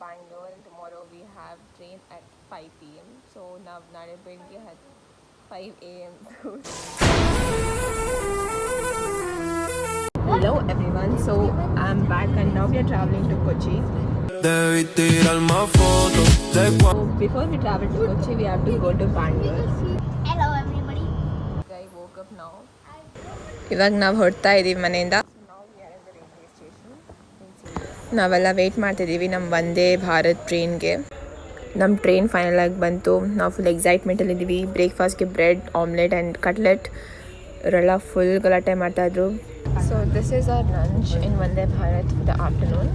Bangalore, and tomorrow we have train at 5 p.m. So now nade ಬೆಳಿಗ್ಗೆ 5 a.m. Hello everyone, so I'm back and now we are traveling to Kochi. So before we travel to Kochi, we have to go to Bangalore. Hello everybody. I woke up now. ಇವಾಗ ನಾವು ಹೊರಡ್ತಾ ಇದ್ದೀವಿ ಮನೆಯಿಂದ. ನಾವೆಲ್ಲ weight ಮಾಡ್ತಿದ್ದೀವಿ ನಮ್ಮ ವಂದೇ ಭಾರತ್ ಟ್ರೈನ್ಗೆ. ನಮ್ಮ train final ಆಗಿ ಬಂತು. ನಾವು ಫುಲ್ ಎಕ್ಸೈಟ್ಮೆಂಟಲ್ಲಿದ್ದೀವಿ. ಬ್ರೇಕ್ಫಾಸ್ಟ್ಗೆ ಬ್ರೆಡ್ ಆಮ್ಲೆಟ್ ಆ್ಯಂಡ್ ಕಟ್ಲೆಟ್ ಇವರೆಲ್ಲ ಫುಲ್ ಗಲಾಟೆ ಮಾಡ್ತಾಯಿದ್ರು. So this is our lunch in Vande Bharat for the afternoon.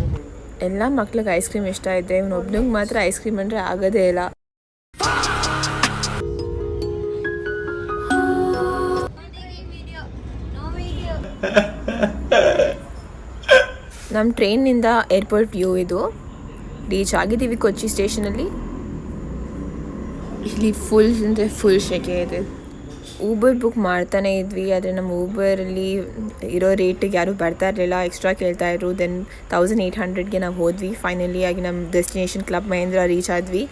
ಎಲ್ಲ ಮಕ್ಳಿಗೆ ಐಸ್ ಕ್ರೀಮ್ ಇಷ್ಟ ಇದೆ, ಇವನೊಬ್ನಿಗೆ ಮಾತ್ರ ಐಸ್ ಕ್ರೀಮ್ ಅಂದರೆ ಆಗೋದೇ ಇಲ್ಲ. ನಮ್ಮ ಟ್ರೈನಿಂದ ಏರ್ಪೋರ್ಟ್ ವ್ಯೂ ಇದು. ರೀಚ್ ಆಗಿದ್ದೀವಿ ಕೊಚ್ಚಿ ಸ್ಟೇಷನಲ್ಲಿ. ಇಲ್ಲಿ ಫುಲ್ ಅಂದರೆ ಫುಲ್ ಸೆಕೆ ಇದೆ. ಊಬರ್ ಬುಕ್ ಮಾಡ್ತಾನೆ ಇದ್ವಿ, ಆದರೆ ನಮ್ಮ ಊಬರಲ್ಲಿ ಇರೋ ರೇಟಿಗೆ ಯಾರೂ ಬರ್ತಾ ಇರಲಿಲ್ಲ, ಎಕ್ಸ್ಟ್ರಾ ಕೇಳ್ತಾಯಿದ್ರು. ದೆನ್ 1800ಗೆ ನಾವು ಹೋದ್ವಿ. ಫೈನಲಿ ಆಗಿ ನಮ್ಮ ಡೆಸ್ಟಿನೇಷನ್ ಕ್ಲಬ್ ಮಹೇಂದ್ರ ರೀಚ್ ಆದ್ವಿ.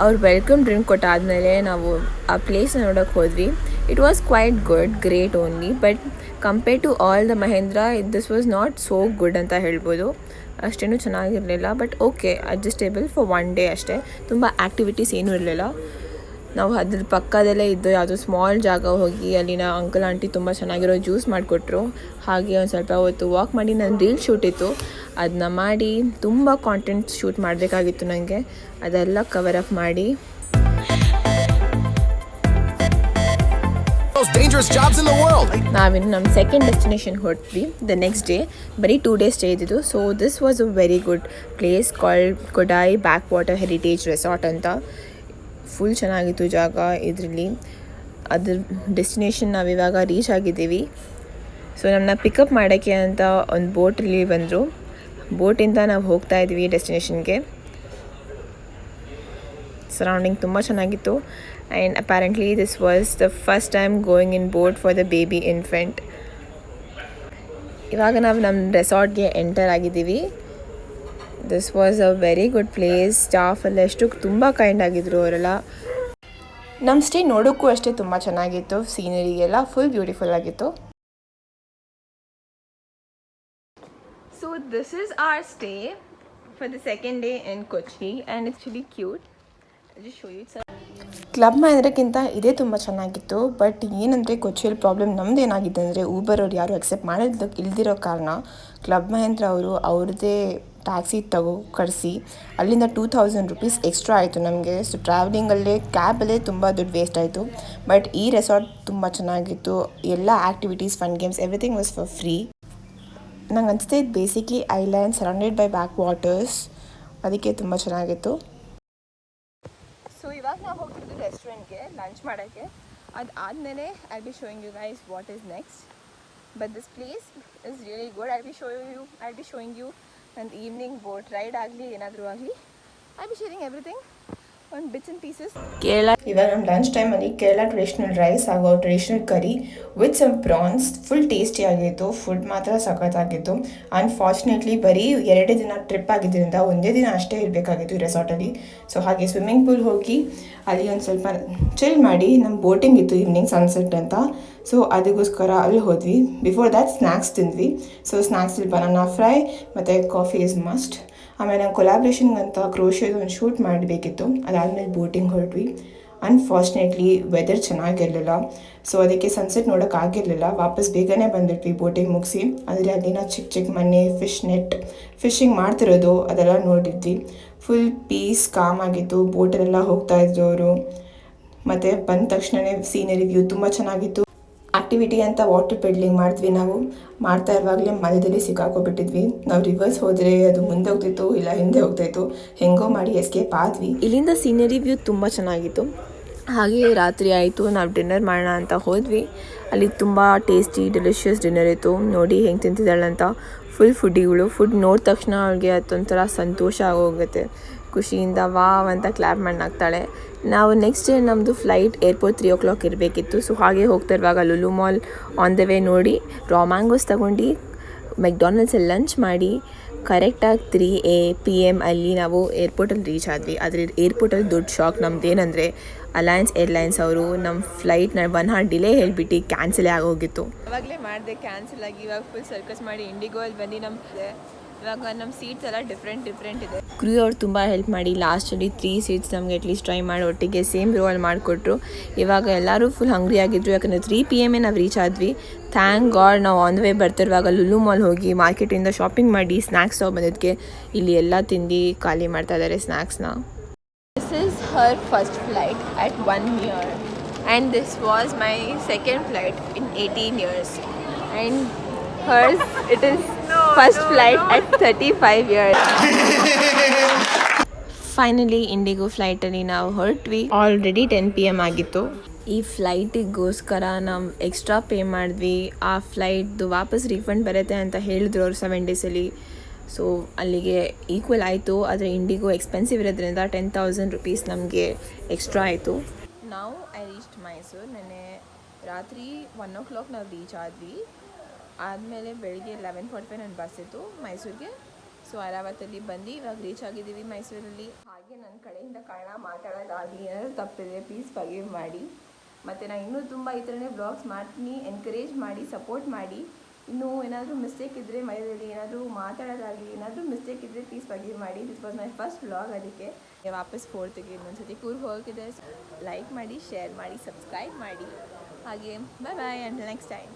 ಅವ್ರು ವೆಲ್ಕಮ್ ಡ್ರಿಂಕ್ ಕೊಟ್ಟಾದಮೇಲೆ ನಾವು ಆ ಪ್ಲೇಸ್ನ ನೋಡೋಕ್ಕೆ ಹೋದ್ವಿ. It was quite good, great only, but compare to all the Mahindra this was not so good ಅಂತ ಹೇಳ್ಬೋದು. ಅಷ್ಟೇನೂ ಚೆನ್ನಾಗಿರಲಿಲ್ಲ, but okay, adjustable for one day ಅಷ್ಟೇ. ತುಂಬ ಆ್ಯಕ್ಟಿವಿಟೀಸ್ ಏನೂ ಇರಲಿಲ್ಲ. ನಾವು ಅದ್ರ ಪಕ್ಕದಲ್ಲೇ ಇದ್ದು ಯಾವುದೋ ಸ್ಮಾಲ್ ಜಾಗ ಹೋಗಿ ಅಲ್ಲಿನ ಅಂಕಲ್ ಆಂಟಿ ತುಂಬ ಚೆನ್ನಾಗಿರೋ ಜ್ಯೂಸ್ ಮಾಡಿಕೊಟ್ರು. ಹಾಗೆ ಒಂದು ಸ್ವಲ್ಪ ಹೊತ್ತು ವಾಕ್ ಮಾಡಿ ನನ್ನ ರೀಲ್ ಶೂಟ್ ಇತ್ತು, ಅದನ್ನ ಮಾಡಿ ತುಂಬ ಕಾಂಟೆಂಟ್ ಶೂಟ್ ಮಾಡಬೇಕಾಗಿತ್ತು ನನಗೆ. ಅದೆಲ್ಲ ಕವರ್ ಅಪ್ ಮಾಡಿ ನಾವಿನ್ನು ನಮ್ಮ ಸೆಕೆಂಡ್ ಡೆಸ್ಟಿನೇಷನ್ ಹೊರಟ್ವಿ. ದ ನೆಕ್ಸ್ಟ್ ಡೇ ಬರೀ 2 ಡೇಸ್ ಸ್ಟೇ ಇದ್ದಿದ್ದು. So this was a very good place called Kodai backwater heritage resort ಅಂತ. ಫುಲ್ ಚೆನ್ನಾಗಿತ್ತು ಜಾಗ ಇದರಲ್ಲಿ. ಅದ್ರ ಡೆಸ್ಟಿನೇಷನ್ ನಾವಿವಾಗ ರೀಚ್ ಆಗಿದ್ದೀವಿ. ಸೊ ನಮ್ಮನ್ನ ಪಿಕಪ್ ಮಾಡೋಕ್ಕೆ ಅಂತ ಒಂದು ಬೋಟಲ್ಲಿ ಬಂದರು. ಬೋಟಿಂದ ನಾವು ಹೋಗ್ತಾ ಇದ್ವಿ ಡೆಸ್ಟಿನೇಷನ್ಗೆ. ಸರೌಂಡಿಂಗ್ ತುಂಬ ಚೆನ್ನಾಗಿತ್ತು. And apparently this was the first time going in boat for the baby infant. ಇವಾಗ ನಾವು ನಮ್ಮ ರೆಸಾರ್ಟ್ಗೆ ಎಂಟರ್ ಆಗಿದ್ದೀವಿ. This was a very good place. Staff ಎಲ್ಲ ಎಷ್ಟು ತುಂಬ ಕೈಂಡ್ ಆಗಿದ್ರು ಅವರೆಲ್ಲ. ನಮ್ಮ ಸ್ಟೇ ನೋಡೋಕ್ಕೂ ಅಷ್ಟೇ ತುಂಬ ಚೆನ್ನಾಗಿತ್ತು. ಸೀನರಿಗೆಲ್ಲ ಫುಲ್ ಬ್ಯೂಟಿಫುಲ್ ಆಗಿತ್ತು. So this is our stay for the second day in Kochi and it's really cute. Club ಮಹೇಂದ್ರಕ್ಕಿಂತ ಇದೇ ತುಂಬ ಚೆನ್ನಾಗಿತ್ತು. ಬಟ್ ಏನಂದರೆ ಕೊಚ್ಚಿಯಲ್ಲಿ ಪ್ರಾಬ್ಲಮ್ ನಮ್ದು ಏನಾಗಿದೆ ಅಂದರೆ ಊಬರ್ ಅವ್ರು ಯಾರು ಅಕ್ಸೆಪ್ಟ್ ಇಲ್ದಿರೋ ಕಾರಣ ಕ್ಲಬ್ ಮಹೇಂದ್ರ ಅವರು ಅವ್ರದ್ದೇ ಟ್ಯಾಕ್ಸಿ ಕಳಿಸಿ ಅಲ್ಲಿಂದ 2000 ರುಪೀಸ್ ಎಕ್ಸ್ಟ್ರಾ ಆಯಿತು ನಮಗೆ. ಸೊ ಟ್ರಾವೆಲಿಂಗಲ್ಲೇ ಕ್ಯಾಬಲ್ಲೇ ತುಂಬ ದುಡ್ಡು ವೇಸ್ಟ್ ಆಯಿತು. ಬಟ್ ಈ ರೆಸಾರ್ಟ್ ತುಂಬ ಚೆನ್ನಾಗಿತ್ತು. ಎಲ್ಲ activities, fun games, everything was for free. ನಂಗೆ ಅನಿಸುತ್ತೆ ಇದು basically island surrounded by backwaters, ಅದಕ್ಕೆ ತುಂಬ ಚೆನ್ನಾಗಿತ್ತು. ಸೊ ಇವಾಗ ನಾವು ಹೋಗ್ತಿದ್ದು ರೆಸ್ಟೋರೆಂಟ್ಗೆ ಲಂಚ್ ಮಾಡೋಕ್ಕೆ. ಅದಾದಮೇಲೆ I be showing you guys what is next. But this place is really good. I be showing you ಒಂದು ಈವ್ನಿಂಗ್ ಬೋಟ್ ರೈಡ್ ಆಗಲಿ ಏನಾದರೂ ಆಗಲಿ. ಐ ಬಿ ಶೇರಿಂಗ್ ಎವ್ರಿಥಿಂಗ್ ಒಂದು ಬಿಟ್ಸ್ ಆ್ಯಂಡ್ ಪೀಸಸ್. ಕೇರಳ ಇವಾಗ ನಮ್ಮ ಲಂಚ್ ಟೈಮಲ್ಲಿ ಕೇರಳ ಟ್ರೆಡಿಷ್ನಲ್ ರೈಸ್ ಹಾಗೂ traditional curry with some prawns full tasty ಆಗಿತ್ತು. ಫುಡ್ ಮಾತ್ರ ಸಖತ್ತಾಗಿತ್ತು. ಅನ್ಫಾರ್ಚುನೇಟ್ಲಿ ಬರೀ 2 ದಿನ ಟ್ರಿಪ್ ಆಗಿದ್ದರಿಂದ ಒಂದೇ ದಿನ ಅಷ್ಟೇ ಇರಬೇಕಾಗಿತ್ತು ಈ ರೆಸಾರ್ಟಲ್ಲಿ. ಸೊ ಹಾಗೆ ಸ್ವಿಮ್ಮಿಂಗ್ ಪೂಲ್ ಹೋಗಿ ಅಲ್ಲಿ ಒಂದು ಸ್ವಲ್ಪ ಚಿಲ್ ಮಾಡಿ ನಮ್ಮ ಬೋಟಿಂಗ್ ಇತ್ತು ಈವ್ನಿಂಗ್ ಸನ್ಸೆಟ್ ಅಂತ. ಸೊ ಅದಕ್ಕೋಸ್ಕರ ಅಲ್ಲಿ ಹೋದ್ವಿ. ಬಿಫೋರ್ ದ್ಯಾಟ್ ಸ್ನ್ಯಾಕ್ಸ್ ತಿಂದ್ವಿ. ಸೊ ಸ್ನ್ಯಾಕ್ಸಲ್ಲಿ ಬನಾನಾ ಫ್ರೈ ಮತ್ತು ಕಾಫಿ ಇಸ್ ಮಸ್ಟ್. ಆಮೇಲೆ ನಾವು ಕೊಲಾಬ್ರೇಷನ್ಗೆ ಅಂತ ಕ್ರೋಶಿಯದು ಒಂದು ಶೂಟ್ ಮಾಡಬೇಕಿತ್ತು. ಅದಾದಮೇಲೆ ಬೋಟಿಂಗ್ ಹೊರಟ್ವಿ. ಅನ್ಫಾರ್ಚುನೇಟ್ಲಿ ವೆದರ್ ಚೆನ್ನಾಗಿರಲಿಲ್ಲ, ಸೊ ಅದಕ್ಕೆ ಸನ್ಸೆಟ್ ನೋಡೋಕ್ಕಾಗಿರಲಿಲ್ಲ. ವಾಪಸ್ ಬೇಗನೆ ಬಂದಿಟ್ವಿ ಬೋಟಿಂಗ್ ಮುಗಿಸಿ. ಆದರೆ ಅಲ್ಲಿನ ಚಿಕ್ಕ ಮನೆ, ಫಿಶಿಂಗ್ ಮಾಡ್ತಿರೋದು ಅದೆಲ್ಲ ನೋಡಿದ್ವಿ. ಫುಲ್ ಪೀಸ್ ಕಾಮ್ ಆಗಿತ್ತು. ಬೋಟಲ್ಲೆಲ್ಲ ಹೋಗ್ತಾಯಿದ್ರು ಅವರು. ಮತ್ತು ಬಂದ ತಕ್ಷಣವೇ ಸೀನರಿ ವ್ಯೂ ತುಂಬ ಚೆನ್ನಾಗಿತ್ತು. ಆ್ಯಕ್ಟಿವಿಟಿ ಅಂತ ವಾಟರ್ ಪೆಡ್ಲಿಂಗ್ ಮಾಡಿದ್ವಿ. ನಾವು ಮಾಡ್ತಾ ಇರುವಾಗಲೇ ಮಧ್ಯದಲ್ಲಿ ಸಿಕ್ಕಾಕೊಬಿಟ್ಟಿದ್ವಿ. ನಾವು ರಿವರ್ಸ್ ಹೋದರೆ ಅದು ಮುಂದೆ ಹೋಗ್ತಾಯಿತ್ತು, ಇಲ್ಲ ಹಿಂದೆ ಹೋಗ್ತಾಯಿತ್ತು. ಹೆಂಗೋ ಮಾಡಿ ಎಸ್ಕೇಪ್ ಆದ್ವಿ. ಇಲ್ಲಿಂದ ಸೀನರಿ ವ್ಯೂ ತುಂಬ ಚೆನ್ನಾಗಿತ್ತು. ಹಾಗೆ ರಾತ್ರಿ ಆಯಿತು, ನಾವು ಡಿನ್ನರ್ ಮಾಡೋಣ ಅಂತ ಹೋದ್ವಿ. ಅಲ್ಲಿ ತುಂಬ ಟೇಸ್ಟಿ ಡೆಲಿಷಿಯಸ್ ಡಿನ್ನರ್ ಇತ್ತು. ನೋಡಿ ಹೆಂಗೆ ತಿಂತಿದ್ದಾಳಂತ. ಫುಲ್ ಫುಡ್ಡಿಗಳು. ಫುಡ್ ನೋಡಿದ ತಕ್ಷಣ ಅವಳಿಗೆ ಅದೊಂಥರ ಸಂತೋಷ ಆಗೋಗುತ್ತೆ. ಖುಷಿಯಿಂದ ವಾವ್ ಅಂತ ಕ್ಲಾಪ್ ಮಾಡ್ನಾಗ್ತಾಳೆ. ನಾವು ನೆಕ್ಸ್ಟ್ ಡೇ ನಮ್ಮದು ಫ್ಲೈಟ್ ಏರ್ಪೋರ್ಟ್ 3 o'clock ಇರಬೇಕಿತ್ತು. ಸೊ ಹಾಗೆ ಹೋಗ್ತಾ ಇರುವಾಗ Lulu mall on the way ನೋಡಿ ರಾ ಮ್ಯಾಂಗೋಸ್ ತಗೊಂಡು ಮೆಕ್ಡಾನಲ್ಡ್ಸಲ್ಲಿ ಲಂಚ್ ಮಾಡಿ ಕರೆಕ್ಟಾಗಿ 3 PM ಅಲ್ಲಿ ನಾವು ಏರ್ಪೋರ್ಟಲ್ಲಿ ರೀಚ್ ಆದ್ವಿ. ಆದರೆ ಏರ್ಪೋರ್ಟಲ್ಲಿ ದೊಡ್ಡ ಶಾಕ್ ನಮ್ದೇನೆಂದರೆ ಅಲಯನ್ಸ್ ಏರ್ಲೈನ್ಸ್ ಅವರು ನಮ್ಮ ಫ್ಲೈಟ್ನ 1 hour ಡಿಲೇ ಹೇಳಿಬಿಟ್ಟು ಕ್ಯಾನ್ಸಲೇ ಆಗೋಗಿತ್ತು. ಇವಾಗಲೇ ಮಾಡಿದೆ ಕ್ಯಾನ್ಸಲ್ ಆಗಿ, ಇವಾಗ ಫುಲ್ ಸರ್ಕಸ್ ಮಾಡಿ ಇಂಡಿಗೋಲ್ಲಿ ಬಂದು ಇವಾಗ ನಮ್ಮ ಸೀಟ್ಸ್ ಎಲ್ಲ ಡಿಫ್ರೆಂಟ್ ಇದೆ. ಕ್ರೂ ಅವ್ರು ತುಂಬ ಹೆಲ್ಪ್ ಮಾಡಿ ಲಾಸ್ಟಲ್ಲಿ 3 seats ನಮಗೆ ಅಟ್ಲೀಸ್ಟ್ ಟ್ರೈ ಮಾಡಿ ಒಟ್ಟಿಗೆ ಸೇಮ್ ರೋವಲ್ಲಿ ಮಾಡಿಕೊಟ್ರು. ಇವಾಗ ಎಲ್ಲರೂ ಫುಲ್ ಹಂಗ್ರಿ ಆಗಿದ್ರು, ಯಾಕಂದರೆ 3 PM ನಾವು ರೀಚ್ ಆದ್ವಿ. ಥ್ಯಾಂಕ್ ಗಾಡ್ ನಾವು ಆನ್ ದ ವೇ ಬರ್ತಿರುವಾಗ ಲುಲು ಮಾಲ್ ಹೋಗಿ ಮಾರ್ಕೆಟಿಂದ ಶಾಪಿಂಗ್ ಮಾಡಿ ಸ್ನ್ಯಾಕ್ಸ್ ತೊಗೊಂಬಂದಿದ್ದಕ್ಕೆ ಇಲ್ಲಿ ಎಲ್ಲ ತಿಂದು ಖಾಲಿ ಮಾಡ್ತಾ ಇದ್ದಾರೆ ಸ್ನ್ಯಾಕ್ಸ್ನ. This is her first flight at 1 year and this was my second flight in 18 years and hers it is first flight at 35 years. Finally IndiGo ಫ್ಲೈಟಲ್ಲಿ ನಾವು ಹೊರಟ್ವಿ. ಆಲ್ರೆಡಿ 10 PM ಆಗಿತ್ತು. ಈ ಫ್ಲೈಟಿಗೋಸ್ಕರ ನಾವು ಎಕ್ಸ್ಟ್ರಾ ಪೇ ಮಾಡಿದ್ವಿ. ಆ ಫ್ಲೈಟ್ದು ವಾಪಸ್ ರೀಫಂಡ್ ಬರುತ್ತೆ ಅಂತ ಹೇಳಿದ್ರು ಅವರು 7 daysಲ್ಲಿ. ಸೊ ಅಲ್ಲಿಗೆ ಈಕ್ವಲ್ ಆಯಿತು. ಆದರೆ ಇಂಡಿಗೋ ಎಕ್ಸ್ಪೆನ್ಸಿವ್ ಇರೋದ್ರಿಂದ 10,000 rupees ನಮಗೆ ಎಕ್ಸ್ಟ್ರಾ ಆಯಿತು. ನಾವು ಐ ರೀಚ್ಡ್ ಮೈಸೂರು. ನೆನ್ನೆ ರಾತ್ರಿ 1 o'clock ನಾವು ರೀಚ್ ಆದ್ವಿ. ಆದಮೇಲೆ ಬೆಳಿಗ್ಗೆ 11:45 ನನ್ನ ಬಸ್ ಇತ್ತು ಮೈಸೂರಿಗೆ. ಸೊ ಅರಾವತ್ತಲ್ಲಿ ಬಂದು ಇವಾಗ ರೀಚ್ ಆಗಿದ್ದೀವಿ ಮೈಸೂರಲ್ಲಿ. ಹಾಗೆ ನನ್ನ ಕಡೆಯಿಂದ ಕನ್ನಡ ಮಾತಾಡೋದಾಗಲಿ ಏನಾದರೂ ತಪ್ಪಿದೆ ಪ್ಲೀಸ್ ಫರ್ಗಿವ್ ಮಾಡಿ. ಮತ್ತು ನಾನು ಇನ್ನೂ ತುಂಬ ಈ ಥರನೇ ವ್ಲಾಗ್ಸ್ ಮಾಡ್ತೀನಿ, ಎನ್ಕರೇಜ್ ಮಾಡಿ, ಸಪೋರ್ಟ್ ಮಾಡಿ. ಇನ್ನೂ ಏನಾದರೂ ಮಿಸ್ಟೇಕ್ ಇದ್ದರೆ ಮಧ್ಯದಲ್ಲಿ ಏನಾದರೂ ಮಾತಾಡೋದಾಗಲಿ ಏನಾದರೂ ಮಿಸ್ಟೇಕ್ ಇದ್ದರೆ ಪ್ಲೀಸ್ ಫರ್ಗಿವ್ ಮಾಡಿ. This was my first vlog. ಅದಕ್ಕೆ ವಾಪಸ್ 4th ಇನ್ನೊಂದು ಸತಿ ಕೂರ್ಗೆ ಹೋಗಿದೆ. ಲೈಕ್ ಮಾಡಿ, ಶೇರ್ ಮಾಡಿ, ಸಬ್ಸ್ಕ್ರೈಬ್ ಮಾಡಿ. ಹಾಗೆ ಬಾಯ್ ಅಂಟಿಲ್ ನೆಕ್ಸ್ಟ್ ಟೈಮ್.